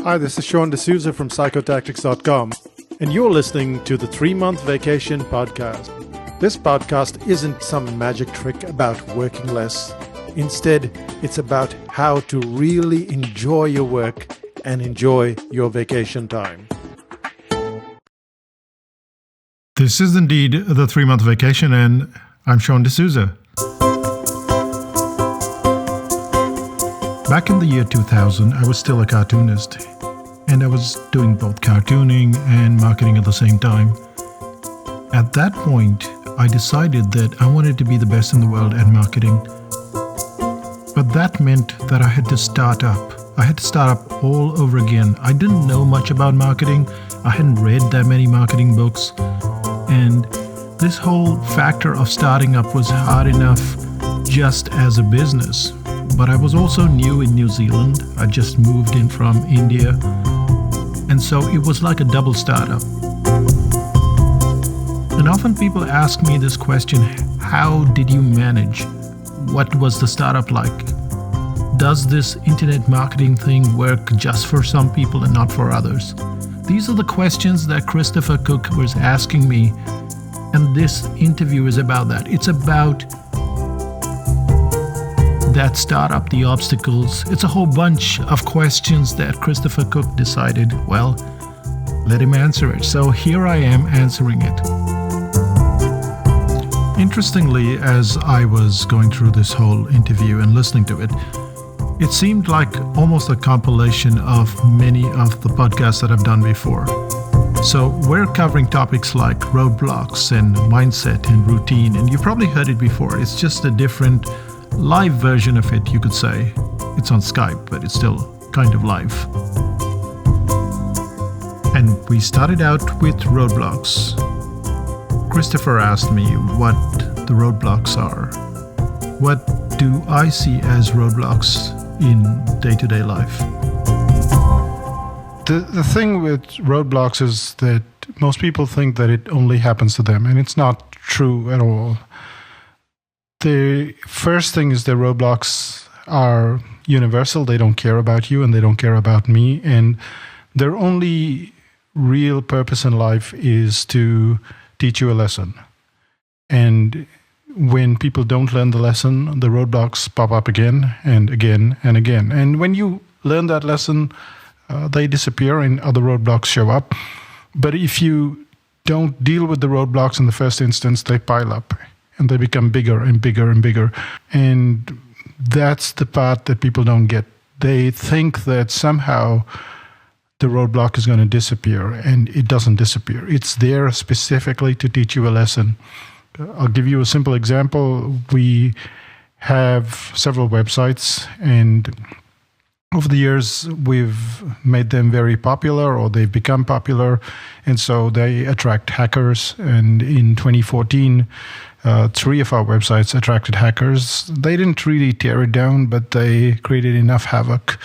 Hi, this is Sean D'Souza from Psychotactics.com, and you're listening to the 3-Month Vacation Podcast. This podcast isn't some magic trick about working less. Instead, it's about how to really enjoy your work and enjoy your vacation time. This is indeed the 3-Month Vacation, and I'm Sean D'Souza. Back in the year 2000, I was still a cartoonist, and I was doing both cartooning and marketing at the same time. At that point, I decided that I wanted to be the best in the world at marketing. But that meant that I had to start up. I had to start up all over again. I didn't know much about marketing. I hadn't read that many marketing books. And this whole factor of starting up was hard enough just as a business. But I was also new in New Zealand. I just moved in from India. And so it was like a double startup. And often people ask me this question, how did you manage? What was the startup like? Does this internet marketing thing work just for some people and not for others? These are the questions that Christopher Cook was asking me. And this interview is about that. It's about that startup, the obstacles. It's a whole bunch of questions that Christopher Cook decided, well, let him answer it. So here I am answering it. Interestingly, as I was going through this whole interview and listening to it, it seemed like almost a compilation of many of the podcasts that I've done before. So we're covering topics like roadblocks and mindset and routine, and you've probably heard it before. It's just a different live version of it, you could say. It's on Skype, but it's still kind of live. And we started out with roadblocks. Christopher asked me what the roadblocks are. What do I see as roadblocks in day-to-day life? The thing with roadblocks is that most people think that it only happens to them, and it's not true at all. The first thing is that roadblocks are universal. They don't care about you and they don't care about me. And their only real purpose in life is to teach you a lesson. And when people don't learn the lesson, the roadblocks pop up again and again and again. And when you learn that lesson, they disappear and other roadblocks show up. But if you don't deal with the roadblocks in the first instance, they pile up. And they become bigger and bigger and bigger. And that's the part that people don't get. They think that somehow the roadblock is going to disappear, and it doesn't disappear. It's there specifically to teach you a lesson. I'll give you a simple example. We have several websites, and over the years, we've made them very popular, or they've become popular, and so they attract hackers. And in 2014, 3 of our websites attracted hackers. They didn't really tear it down, but they created enough havoc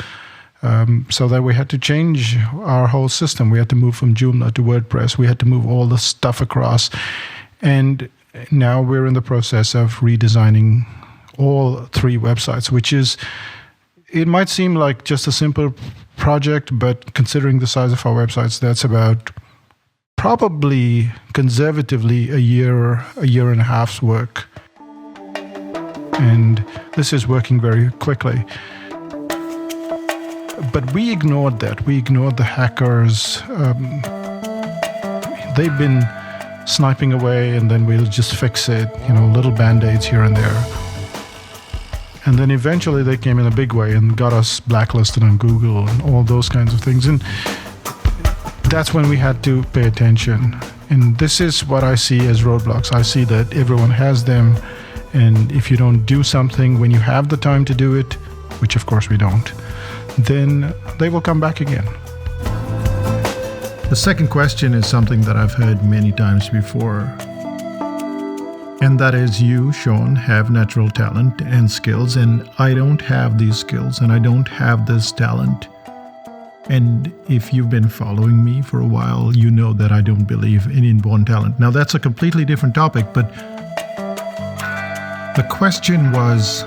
so that we had to change our whole system. We had to move from Joomla to WordPress. We had to move all the stuff across. And now we're in the process of redesigning all 3 websites, which is, it might seem like just a simple project, but considering the size of our websites, that's about probably conservatively a year and a half's work. And this is working very quickly. But we ignored that. We ignored the hackers. They've been sniping away, and then we'll just fix it, little band-aids here and there. And then eventually they came in a big way and got us blacklisted on Google and all those kinds of things. And that's when we had to pay attention. And this is what I see as roadblocks. I see that everyone has them. And if you don't do something when you have the time to do it, which of course we don't, then they will come back again. The second question is something that I've heard many times before. And that is, you, Sean, have natural talent and skills, and I don't have these skills and I don't have this talent. And if you've been following me for a while, you know that I don't believe in inborn talent. Now, that's a completely different topic, but the question was,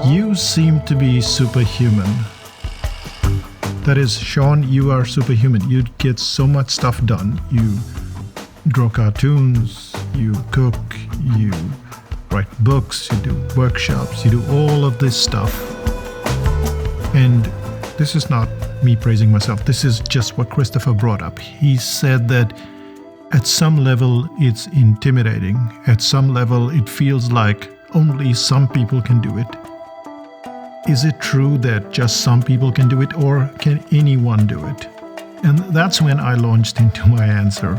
you seem to be superhuman. That is, Sean, you are superhuman. You get so much stuff done. You draw cartoons, you cook, you write books, you do workshops, you do all of this stuff. And this is not me praising myself. This is just what Christopher brought up. He said that at some level it's intimidating. At some level it feels like only some people can do it. Is it true that just some people can do it, or can anyone do it? And that's when I launched into my answer.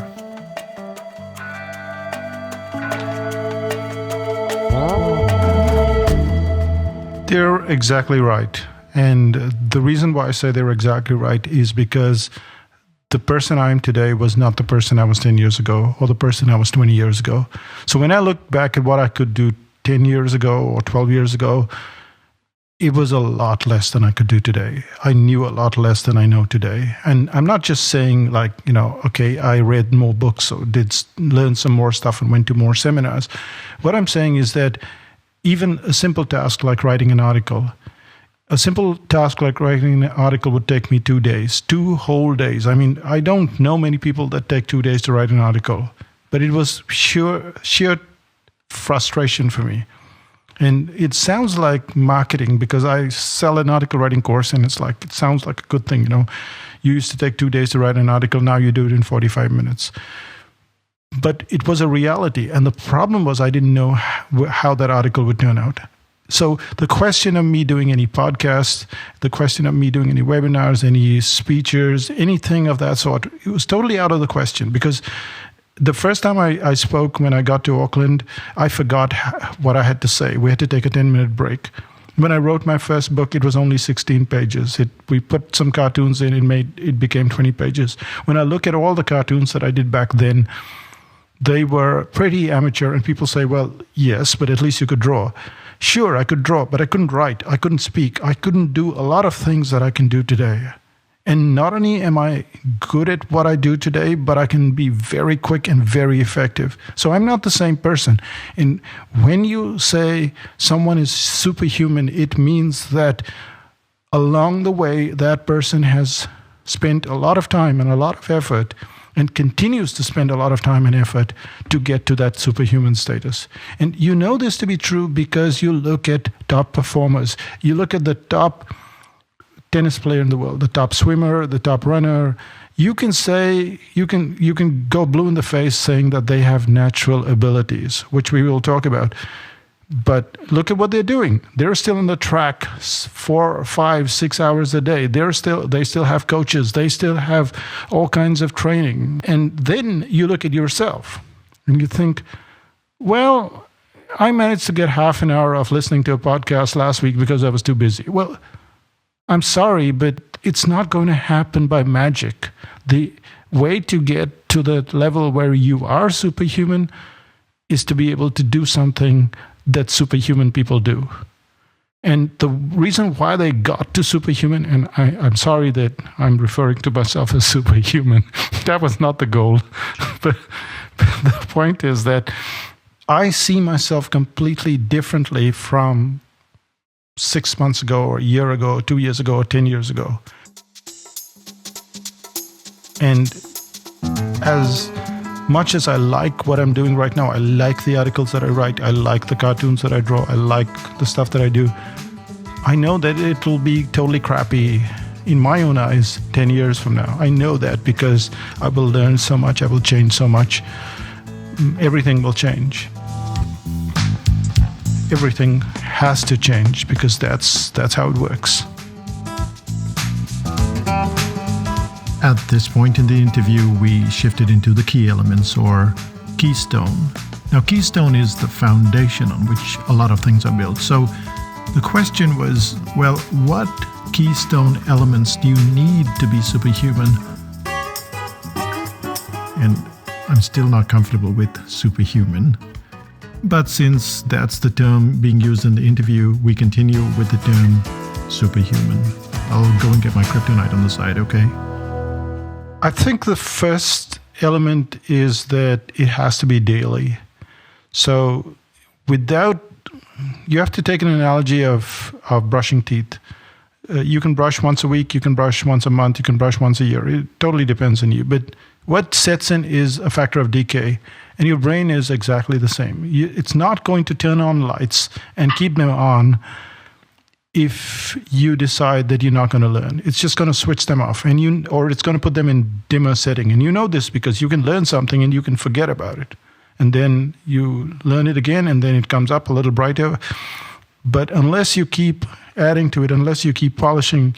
They're exactly right. And the reason why I say they're exactly right is because the person I am today was not the person I was 10 years ago or the person I was 20 years ago. So when I look back at what I could do 10 years ago or 12 years ago, it was a lot less than I could do today. I knew a lot less than I know today. And I'm not just saying like, okay, I read more books or learn some more stuff and went to more seminars. What I'm saying is that even a simple task like writing an article, would take me 2 days, 2 whole days. I mean, I don't know many people that take 2 days to write an article, but it was sheer frustration for me. And it sounds like marketing because I sell an article writing course, and it sounds like a good thing. You used to take 2 days to write an article. Now you do it in 45 minutes. But it was a reality. And the problem was I didn't know how that article would turn out. So the question of me doing any podcasts, the question of me doing any webinars, any speeches, anything of that sort, it was totally out of the question because the first time I spoke when I got to Auckland, I forgot what I had to say. We had to take a 10-minute break. When I wrote my first book, it was only 16 pages. We put some cartoons in, it became 20 pages. When I look at all the cartoons that I did back then, they were pretty amateur, and people say, well, yes, but at least you could draw. Sure, I could draw, but I couldn't write. I couldn't speak. I couldn't do a lot of things that I can do today. And not only am I good at what I do today, but I can be very quick and very effective. So I'm not the same person. And when you say someone is superhuman, it means that along the way, that person has spent a lot of time and a lot of effort and continues to spend a lot of time and effort to get to that superhuman status. And you know this to be true because you look at top performers. You look at the top tennis player in the world, the top swimmer, the top runner. You can go blue in the face saying that they have natural abilities, which we will talk about. But look at what they're doing. They're still on the track 4, 5, 6 hours a day. They still have coaches. They still have all kinds of training. And then you look at yourself and you think, well, I managed to get half an hour of listening to a podcast last week because I was too busy. Well, I'm sorry, but it's not going to happen by magic. The way to get to the level where you are superhuman is to be able to do something that superhuman people do. And the reason why they got to superhuman, and I'm sorry that I'm referring to myself as superhuman, that was not the goal. But the point is that I see myself completely differently from 6 months ago, or a year ago, or 2 years ago, or 10 years ago. And as much as I like what I'm doing right now, I like the articles that I write, I like the cartoons that I draw, I like the stuff that I do, I know that it will be totally crappy in my own eyes 10 years from now. I know that because I will learn so much, I will change so much. Everything will change. Everything has to change because that's how it works. At this point in the interview, we shifted into the key elements, or keystone. Now, keystone is the foundation on which a lot of things are built. So the question was, well, what keystone elements do you need to be superhuman? And I'm still not comfortable with superhuman. But since that's the term being used in the interview, we continue with the term superhuman. I'll go and get my kryptonite on the side, okay? I think the first element is that it has to be daily. So you have to take an analogy of brushing teeth. You can brush once a week, you can brush once a month, you can brush once a year. It totally depends on you. But what sets in is a factor of decay, and your brain is exactly the same. It's not going to turn on lights and keep them on if you decide that you're not going to learn. It's just going to switch them off, or it's going to put them in dimmer setting. And you know this because you can learn something and you can forget about it. And then you learn it again, and then it comes up a little brighter. But unless you keep adding to it, unless you keep polishing,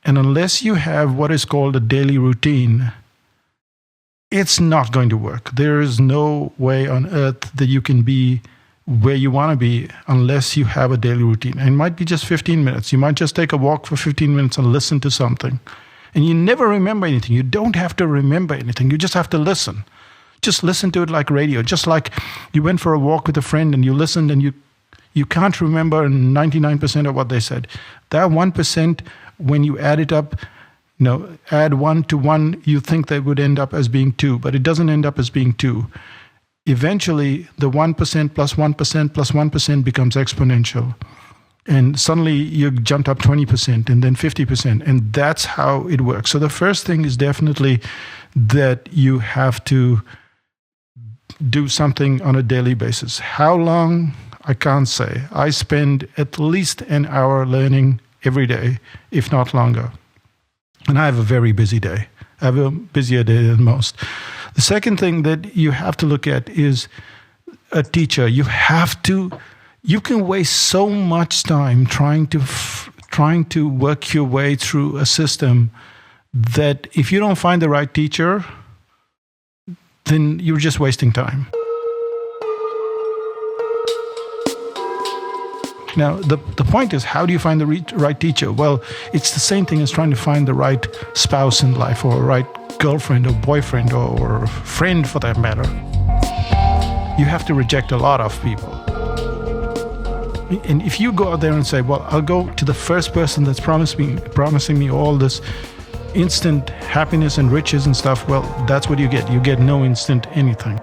and unless you have what is called a daily routine, it's not going to work. There is no way on earth that you can be where you want to be unless you have a daily routine. And it might be just 15 minutes. You might just take a walk for 15 minutes and listen to something. And you never remember anything. You don't have to remember anything. You just have to listen. Just listen to it like radio. Just like you went for a walk with a friend and you listened and you can't remember 99% of what they said. That 1%, when you add it up, add 1 to 1, you think that would end up as being 2, but it doesn't end up as being 2. Eventually, the 1% plus 1% plus 1% becomes exponential. And suddenly you jumped up 20% and then 50%. And that's how it works. So the first thing is definitely that you have to do something on a daily basis. How long? I can't say. I spend at least an hour learning every day, if not longer. And I have a very busy day. I have a busier day than most. The second thing that you have to look at is a teacher. You can waste so much time trying to work your way through a system that if you don't find the right teacher, then you're just wasting time. Now, the point is, how do you find the right teacher? Well, it's the same thing as trying to find the right spouse in life, or a right girlfriend or boyfriend or friend for that matter. You have to reject a lot of people. And if you go out there and say, well, I'll go to the first person that's promising me all this instant happiness and riches and stuff, well, that's what you get. You get no instant anything.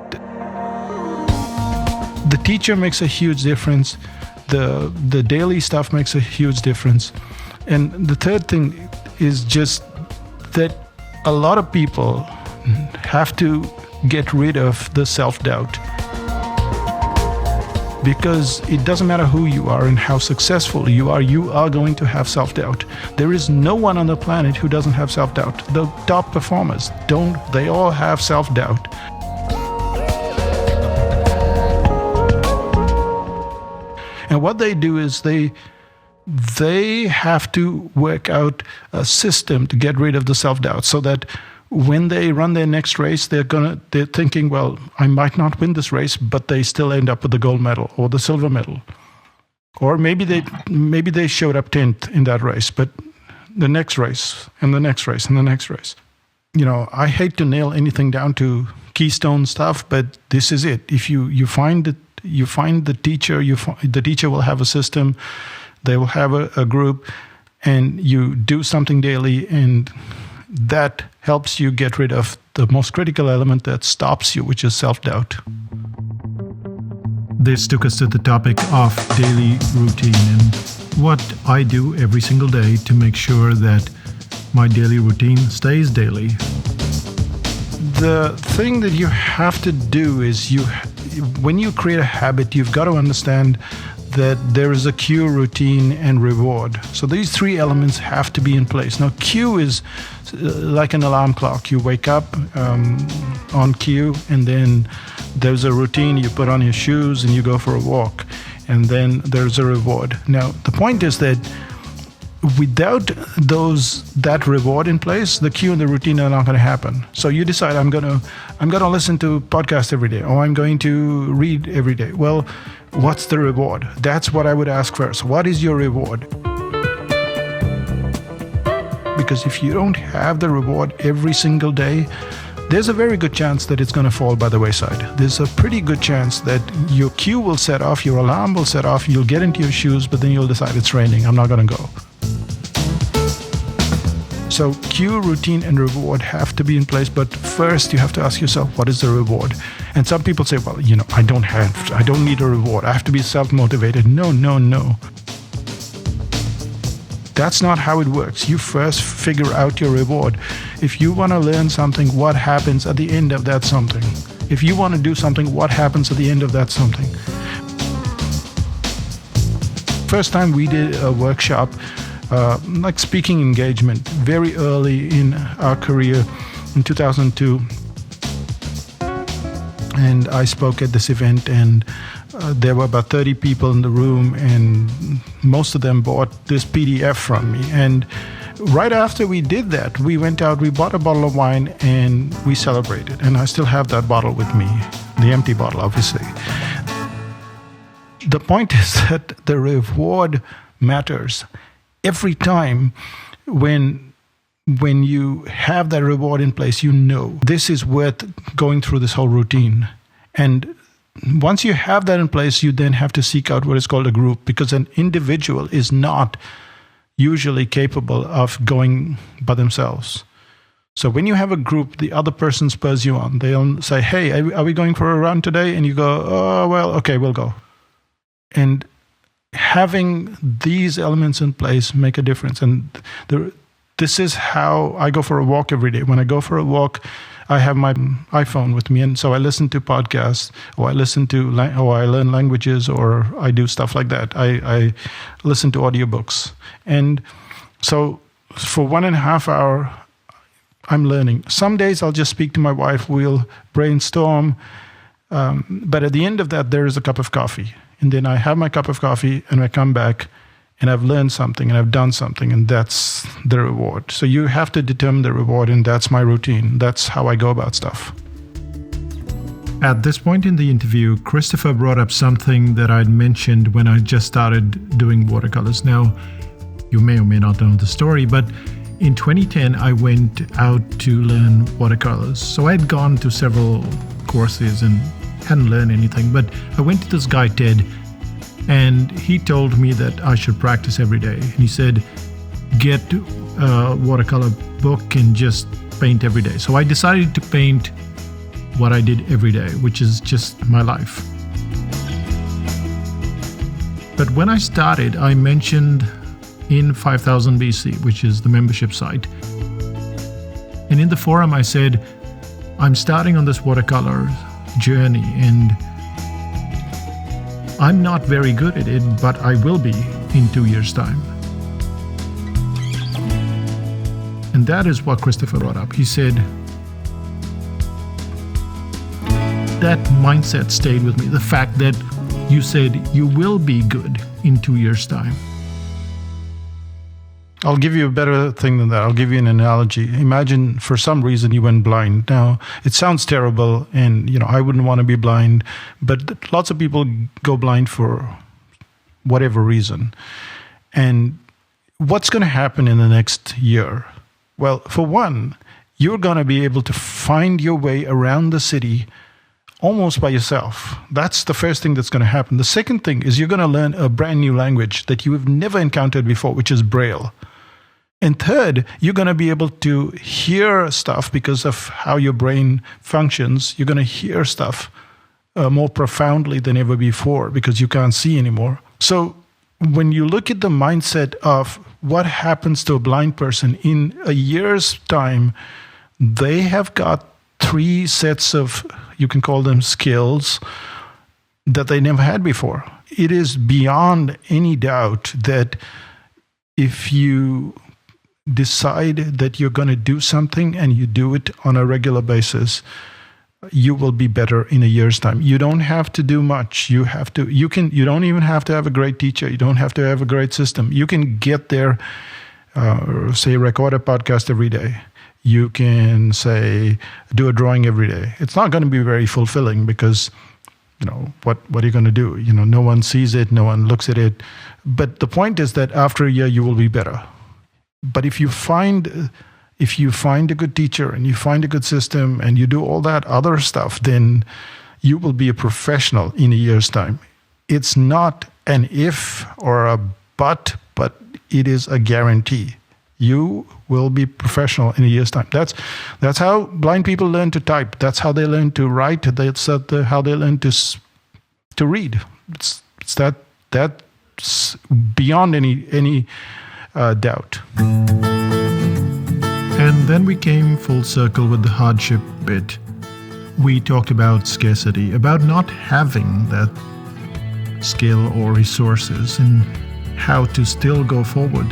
The teacher makes a huge difference. The daily stuff makes a huge difference. And the third thing is just that a lot of people have to get rid of the self-doubt. Because it doesn't matter who you are and how successful you are going to have self-doubt. There is no one on the planet who doesn't have self-doubt. The top performers don't, they all have self-doubt. And what they do is they have to work out a system to get rid of the self-doubt, so that when they run their next race, they're thinking, well, I might not win this race, but they still end up with the gold medal or the silver medal. Or maybe they showed up 10th in that race, but the next race and the next race and the next race. I hate to nail anything down to keystone stuff, but this is it. If you find the teacher, the teacher will have a system, they will have a group, and you do something daily, and that helps you get rid of the most critical element that stops you, which is self-doubt. This took us to the topic of daily routine and what I do every single day to make sure that my daily routine stays daily. The thing that you have to do is when you create a habit, you've got to understand that there is a cue, routine, and reward. So these three elements have to be in place. Now, cue is like an alarm clock. You wake up on cue, and then there's a routine. You put on your shoes and you go for a walk, and then there's a reward. Now, the point is that without that reward in place, the cue and the routine are not going to happen. So you decide, I'm going to listen to podcasts every day, or I'm going to read every day. Well, what's the reward? That's what I would ask first. What is your reward? Because if you don't have the reward every single day, there's a very good chance that it's going to fall by the wayside. There's a pretty good chance that your cue will set off, your alarm will set off, you'll get into your shoes, but then you'll decide it's raining, I'm not going to go. So cue, routine, and reward have to be in place, but first you have to ask yourself, what is the reward? And some people say, well, I don't need a reward. I have to be self-motivated. No. That's not how it works. You first figure out your reward. If you want to learn something, what happens at the end of that something? If you want to do something, what happens at the end of that something? First time we did a workshop, like speaking engagement, very early in our career in 2002. And I spoke at this event, and there were about 30 people in the room, and most of them bought this PDF from me. And right after we did that, we went out, we bought a bottle of wine, and we celebrated. And I still have that bottle with me, the empty bottle, obviously. The point is that the reward matters. Every time when you have that reward in place, you know this is worth going through this whole routine. And once you have that in place, you then have to seek out what is called a group, because an individual is not usually capable of going by themselves. So when you have a group, the other person spurs you on. They'll say, hey, are we going for a run today? And you go, oh, well, okay, we'll go. And having these elements in place make a difference. And this is how I go for a walk every day. When I go for a walk, I have my iPhone with me, and so I listen to podcasts, or I learn languages, or I do stuff like that. I listen to audiobooks. And so for 1.5 hours, I'm learning. Some days I'll just speak to my wife, we'll brainstorm, but at the end of that, there is a cup of coffee. And then I have my cup of coffee, and I come back, and I've learned something, and I've done something, and that's the reward. So you have to determine the reward, and that's my routine. That's how I go about stuff. At this point in the interview, Christopher brought up something that I'd mentioned when I just started doing watercolors. Now, you may or may not know the story, but in 2010, I went out to learn watercolors. So I had gone to several courses and hadn't learned anything, but I went to this guy, Ted, and he told me that I should practice every day. And he said, get a watercolor book and just paint every day. So I decided to paint what I did every day, which is just my life. But when I started, I mentioned in 5000 BC, which is the membership site. And in the forum, I said, I'm starting on this watercolor journey, and I'm not very good at it, but I will be in 2 years' time. And that is what Christopher brought up. He said, that mindset stayed with me. The fact that you said you will be good in 2 years' time. I'll give you a better thing than that. I'll give you an analogy. Imagine for some reason you went blind. Now, it sounds terrible, and I wouldn't want to be blind, but lots of people go blind for whatever reason. And what's going to happen in the next year? Well, for one, you're going to be able to find your way around the city almost by yourself. That's the first thing that's going to happen. The second thing is you're going to learn a brand new language that you have never encountered before, which is Braille. And third, you're going to be able to hear stuff because of how your brain functions. You're going to hear stuff more profoundly than ever before because you can't see anymore. So when you look at the mindset of what happens to a blind person in a year's time, they have got 3 sets of, you can call them skills, that they never had before. It is beyond any doubt that if you decide that you're going to do something and you do it on a regular basis, you will be better in a year's time. You don't have to do much. You don't even have to have a great teacher. You don't have to have a great system. You can get there, say record a podcast every day. You can say do a drawing every day. It's not going to be very fulfilling because what are you going to do? No one sees it, no one looks at it. But the point is that after a year you will be better. But if you find a good teacher and you find a good system and you do all that other stuff, then you will be a professional in a year's time. It's not an if or a but it is a guarantee. You will be professional in a year's time. That's how blind people learn to type. That's how they learn to write. That's how they learn to read. It's that's beyond any doubt. And then we came full circle with the hardship bit. We talked about scarcity, about not having that skill or resources, and how to still go forward.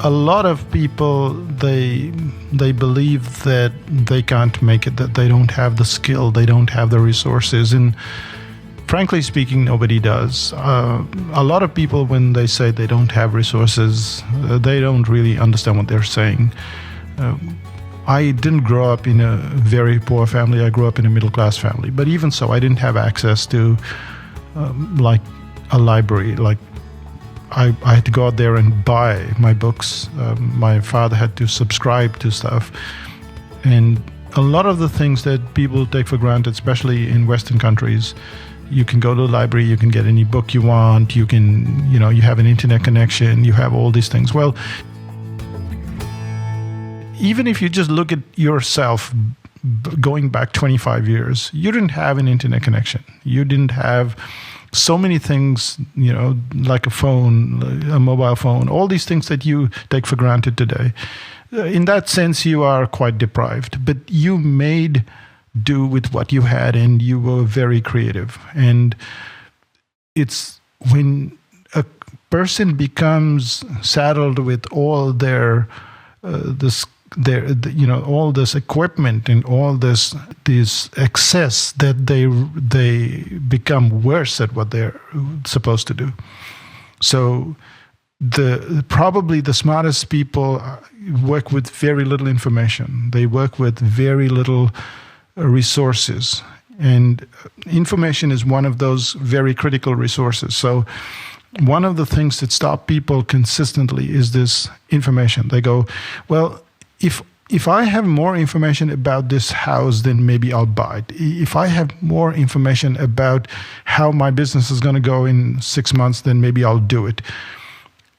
A lot of people, they believe that they can't make it, that they don't have the skill, they don't have the resources, and frankly speaking, nobody does. A lot of people, when they say they don't have resources, they don't really understand what they're saying. I didn't grow up in a very poor family. I grew up in a middle-class family. But even so, I didn't have access to like a library. Like I had to go out there and buy my books. My father had to subscribe to stuff. And a lot of the things that people take for granted, especially in Western countries, you can go to the library, you can get any book you want, you can, you have an internet connection, you have all these things. Well, even if you just look at yourself going back 25 years, you didn't have an internet connection. You didn't have so many things, like a phone, a mobile phone, all these things that you take for granted today. In that sense, you are quite deprived, but you made do with what you had, and you were very creative. And it's when a person becomes saddled with all their all this equipment and all this excess, that they become worse at what they're supposed to do. So probably the smartest people work with very little information. They work with very little resources, and information is one of those very critical resources. So one of the things that stop people consistently is this information. They go, well, if I have more information about this house, then maybe I'll buy it. If I have more information about how my business is going to go in 6 months, then maybe I'll do it.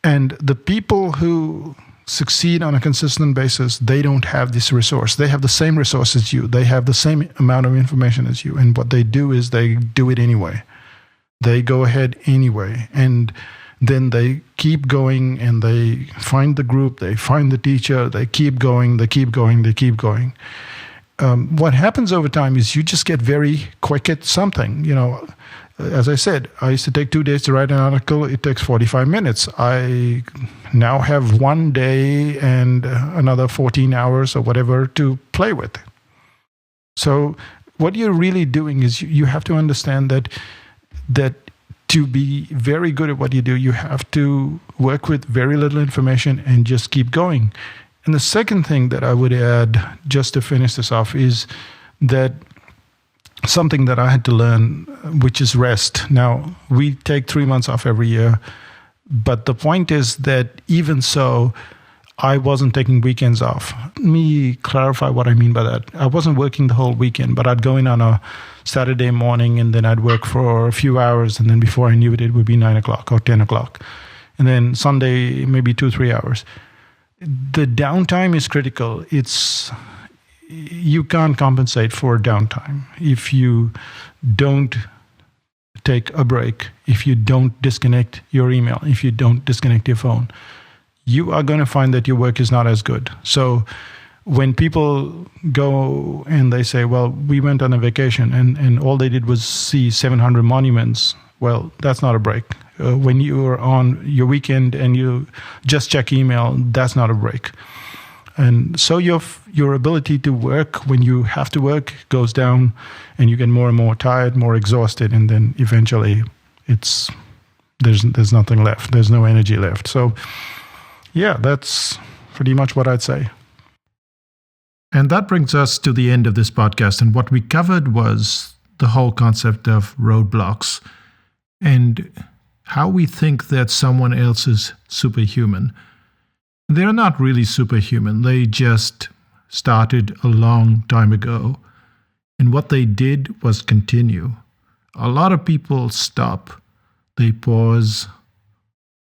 And the people who succeed on a consistent basis, they don't have this resource. They have the same resource as you. They have the same amount of information as you. And what they do is they do it anyway. They go ahead anyway. And then they keep going, and they find the group, they find the teacher, they keep going, they keep going, they keep going. What happens over time is you just get very quick at something. As I said, I used to take 2 days to write an article. It takes 45 minutes. I now have 1 day and another 14 hours or whatever to play with. So what you're really doing is you have to understand that to be very good at what you do, you have to work with very little information and just keep going. And the second thing that I would add, just to finish this off, is that something that I had to learn, which is rest. Now, we take 3 months off every year, but the point is that even so, I wasn't taking weekends off. Let me clarify what I mean by that. I wasn't working the whole weekend, but I'd go in on a Saturday morning, and then I'd work for a few hours, and then before I knew it, it would be 9 o'clock or 10 o'clock. And then Sunday, maybe 2-3 hours. The downtime is critical. You can't compensate for downtime. If you don't take a break, if you don't disconnect your email, if you don't disconnect your phone, you are going to find that your work is not as good. So when people go and they say, well, we went on a vacation and all they did was see 700 monuments, well, that's not a break. When you are on your weekend and you just check email, that's not a break. And so your ability to work when you have to work goes down, and you get more and more tired, more exhausted, and then eventually there's nothing left. There's no energy left. So yeah, that's pretty much what I'd say. And that brings us to the end of this podcast. And what we covered was the whole concept of roadblocks and how we think that someone else is superhuman. They're not really superhuman. They just started a long time ago. And what they did was continue. A lot of people stop. They pause.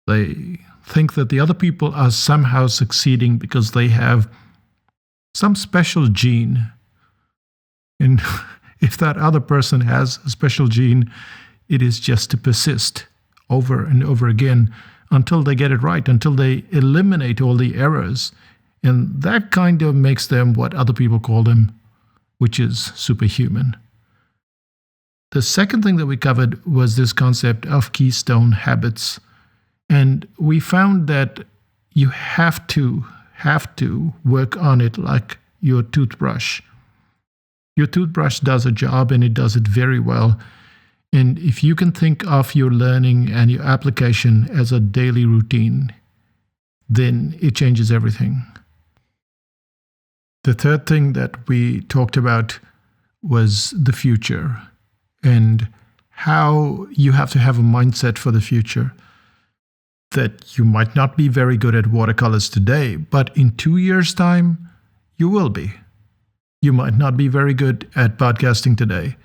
They think that the other people are somehow succeeding because they have some special gene. And if that other person has a special gene, it is just to persist over and over again until they get it right, until they eliminate all the errors. And that kind of makes them what other people call them, which is superhuman. The second thing that we covered was this concept of keystone habits. And we found that you have to work on it like your toothbrush. Your toothbrush does a job and it does it very well. And if you can think of your learning and your application as a daily routine, then it changes everything. The third thing that we talked about was the future and how you have to have a mindset for the future. That you might not be very good at watercolors today, but in 2 years' time, you will be. You might not be very good at podcasting today,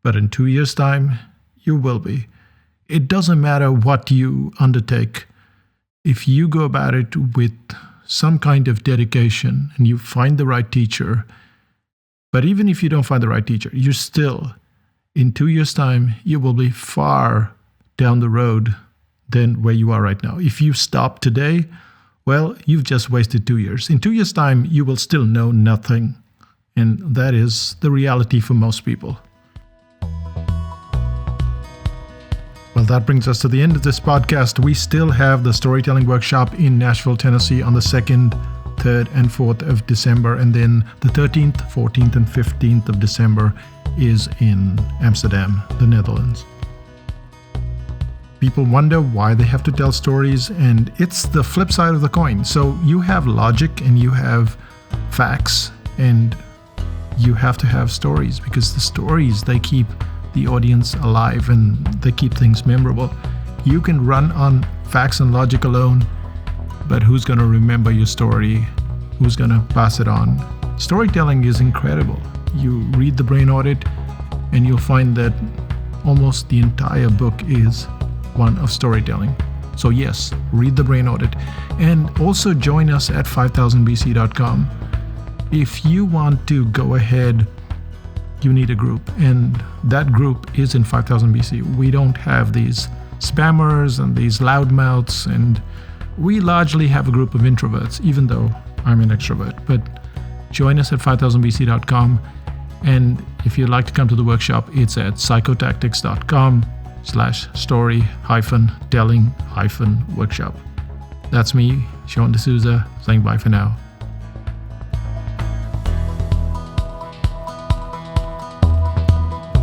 but in 2 years' time, you will be. It doesn't matter what you undertake. If you go about it with some kind of dedication and you find the right teacher, but even if you don't find the right teacher, you're still, in 2 years' time, you will be far down the road than where you are right now. If you stop today, well, you've just wasted 2 years. In 2 years' time, you will still know nothing. And that is the reality for most people. Well, that brings us to the end of this podcast. We still have the storytelling workshop in Nashville, Tennessee on the 2nd, 3rd, and 4th of December. And then the 13th, 14th, and 15th of December is in Amsterdam, the Netherlands. People wonder why they have to tell stories, and it's the flip side of the coin. So you have logic and you have facts, and you have to have stories because the stories, they keep the audience alive and they keep things memorable. You can run on facts and logic alone, but who's going to remember your story? Who's going to pass it on? Storytelling is incredible. You read the Brain Audit and you'll find that almost the entire book is one of storytelling. So yes, read the Brain Audit and also join us at 5000bc.com. If you want to go ahead, you need a group, and that group is in 5000bc. We don't have these spammers and these loudmouths, and we largely have a group of introverts, even though I'm an extrovert. But join us at 5000bc.com, and if you'd like to come to the workshop, it's at psychotactics.com/story-telling-workshop. That's me, Sean D'Souza, saying bye for now.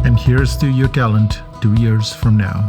And here's to your talent 2 years from now.